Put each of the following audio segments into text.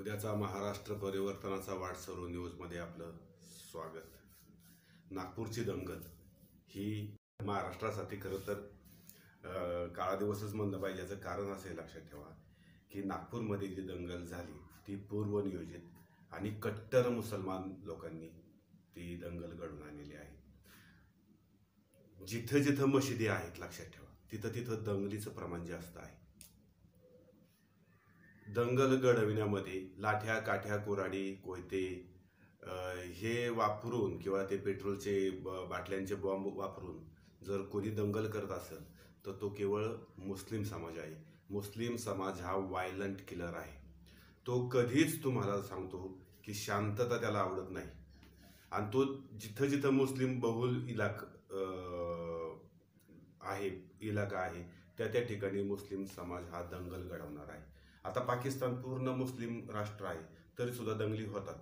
उद्याचा महाराष्ट्र परिवर्तनाचा वाटसरू न्यूजमध्ये आपलं स्वागत. नागपूरची दंगल ही महाराष्ट्रासाठी खरं तर काळा दिवसच म्हणलं पाहिजे. याचं कारण असं लक्षात ठेवा की नागपूरमध्ये जी दंगल झाली ती पूर्वनियोजित आणि कट्टर मुसलमान लोकांनी ती दंगल घडवून आणलेली आहे. जिथं जिथं मशिदी आहेत लक्षात ठेवा तिथं तिथं दंगलीचं प्रमाण जास्त आहे. दंगल घडविण्यामध्ये लाठ्या काठ्या कुऱ्हाडी कोयते हे वापरून किंवा ते पेट्रोलचे बाटल्यांचे बॉम्ब वापरून जर कोणी दंगल करत असेल तर तो केवळ मुस्लिम समाज आहे. मुस्लिम समाज हा वायलंट किलर आहे. तो कधीच तुम्हाला सांगतो की शांतता त्याला आवडत नाही आणि तो जिथं जिथं मुस्लिम बहुल इलाका आहे त्या ठिकाणी मुस्लिम समाज हा दंगल घडवणार आहे. आता पाकिस्तान पूर्ण मुस्लिम राष्ट्र आहे तरी सुद्धा दंगली होतात.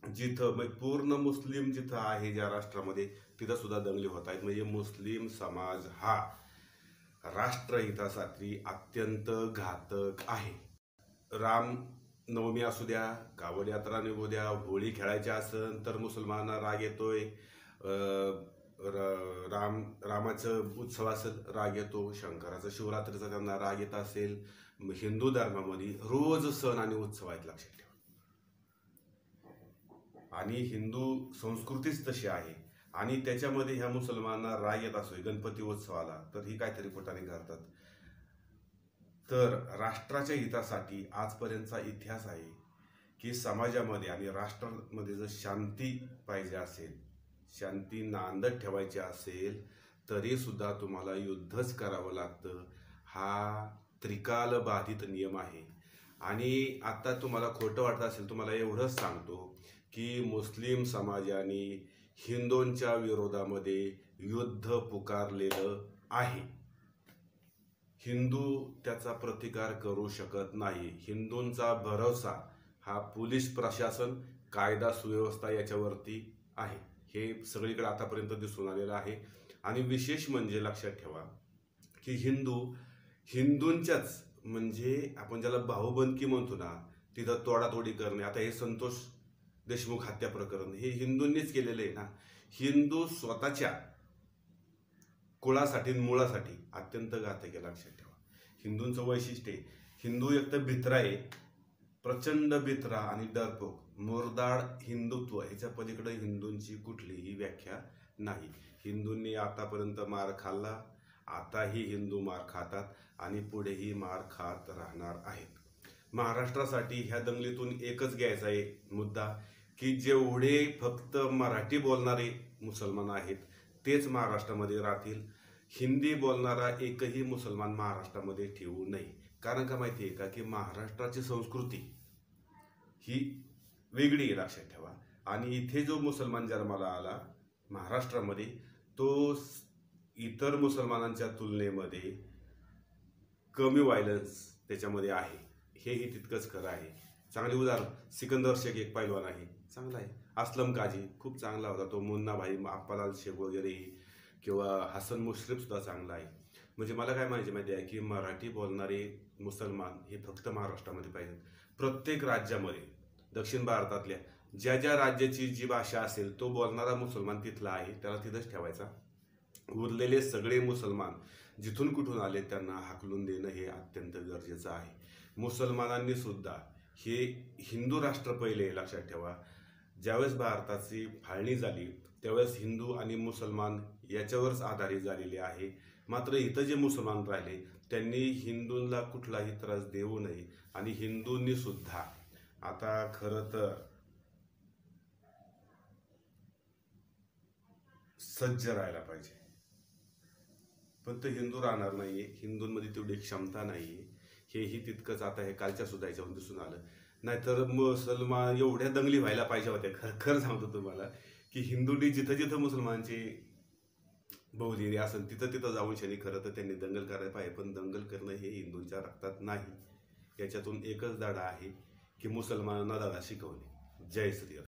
जिथं पूर्ण मुस्लिम जिथं आहे ज्या राष्ट्रामध्ये तिथं सुद्धा दंगली होत आहेत. म्हणजे मुस्लिम समाज हा राष्ट्रहितासाठी अत्यंत घातक आहे. राम नवमी असू द्या, कावड यात्रा निघू द्या, होळी खेळायची असेल तर मुसलमानांना राग येतोय. रामाचं उत्सव असेल राग येतो, शंकराचा शिवरात्रीचा त्यांना राग येत असेल. हिंदू धर्मामध्ये रोज सण आणि उत्सव आहेत लक्षात ठेवा. आणि हिंदू संस्कृतीच तशी आहे आणि त्याच्यामध्ये ह्या मुसलमानांना राग येत असतो गणपती उत्सवाला तर ही काहीतरी कुठाने करतात. तर राष्ट्राच्या हितासाठी आजपर्यंतचा इतिहास आहे की समाजामध्ये आणि राष्ट्रामध्ये जर शांती पाहिजे असेल, शांती नांदत ठेवायची असेल तरी सुद्धा तुम्हाला युद्धच करावं लागतं. हा त्रिकाल बाधित नियम आहे. आणि आता तुम्हाला खोटं वाटत असेल तुम्हाला एवढंच सांगतो की मुस्लिम समाजाने हिंदूंच्या विरोधामध्ये युद्ध पुकारलेलं आहे. हिंदू त्याचा प्रतिकार करू शकत नाही. हिंदूंचा भरोसा हा पोलीस प्रशासन, कायदा सुव्यवस्था याच्यावरती आहे. हे सगळीकडे आतापर्यंत दिसून आलेलं आहे. आणि विशेष म्हणजे लक्षात ठेवा की हिंदूंच्याच म्हणजे आपण ज्याला भाऊबंदकी म्हणतो ना तिथं तोडातोडी करणे. आता हे संतोष देशमुख हत्या प्रकरण हे हिंदूंनीच केलेलं आहे ना. हिंदू स्वतःच्या कुळासाठी मुळासाठी अत्यंत घातक आहे लक्षात ठेवा. हिंदूंचं वैशिष्ट्य आहे हिंदू एक तर भित्रा आहे, प्रचंड भित्रा आणि डरपोक, मुरदाड हिंदुत्व. ह्याच्या पलीकडे हिंदूंची कुठलीही व्याख्या नाही. हिंदूंनी आतापर्यंत मार खाल्ला, आताही हिंदू मार खातात आणि पुढेही मार खात राहणार आहेत. महाराष्ट्रासाठी ह्या दंगलीतून एकच घ्यायचा आहे मुद्दा की जेवढे फक्त मराठी बोलणारे मुसलमान आहेत तेच महाराष्ट्रामध्ये राहतील. हिंदी बोलणारा एकही मुसलमान महाराष्ट्रामध्ये ठेवू नये. कारण का माहिती आहे का की महाराष्ट्राची संस्कृती ही वेगळी आहे लक्षात ठेवा. आणि इथे जो मुसलमान जन्माला आला महाराष्ट्रामध्ये तो इतर मुसलमानांच्या तुलनेमध्ये कमी व्हायलन्स त्याच्यामध्ये आहे. हेही तितकंच खरं आहे. चांगले उदाहरण सिकंदर शेख एक पैलवान आहे, चांगला आहे. असलम काजी खूप चांगला होता. तो मुन्ना भाई अप्पालाल शेख वगैरे किंवा हसन मुश्रीफ सुद्धा चांगला आहे. म्हणजे मला काय माहिती आहे की मराठी बोलणारे मुसलमान हे फक्त महाराष्ट्रामध्ये पाहिजेत. प्रत्येक राज्यामध्ये दक्षिण भारतातल्या ज्या ज्या राज्याची जी भाषा असेल तो बोलणारा मुसलमान तिथला आहे त्याला तिथंच ठेवायचा. उरलेले सगळे मुसलमान जिथून कुठून आले त्यांना हाकलून देणं हे अत्यंत गरजेचं आहे. मुसलमानांनी सुद्धा हे हिंदू राष्ट्र पहिले लक्षात ठेवा. ज्यावेळेस भारताची फाळणी झाली त्यावेळेस हिंदू आणि मुसलमान याच्यावरच आधारित झालेले आहे. मात्र इथं जे मुसलमान राहिले त्यांनी हिंदूंना कुठलाही त्रास देऊ नये आणि हिंदूंनी सुद्धा आता खरं तर सज्ज राहायला पाहिजे. पण तो हिंदू राहणार नाहीये. हिंदूंमध्ये तेवढी क्षमता नाहीये. हेही तितकंच आता हे कालच्या सुद्धा याच्यावरून दिसून आलं. नाहीतर मुसलमान एवढ्या दंगली व्हायला पाहिजे होत्या. खरं सांगतो तुम्हाला की हिंदूंनी जिथं जिथं मुसलमानांची बहुदिनी असेल तिथं तिथं जाऊन शनी खरं तर त्यांनी दंगल करायला पाहिजे. पण दंगल करणं हे हिंदूंच्या रक्तात नाही. याच्यातून एकच धडा आहे की मुसलमानांना धडा शिकवणे. जय श्रीराम.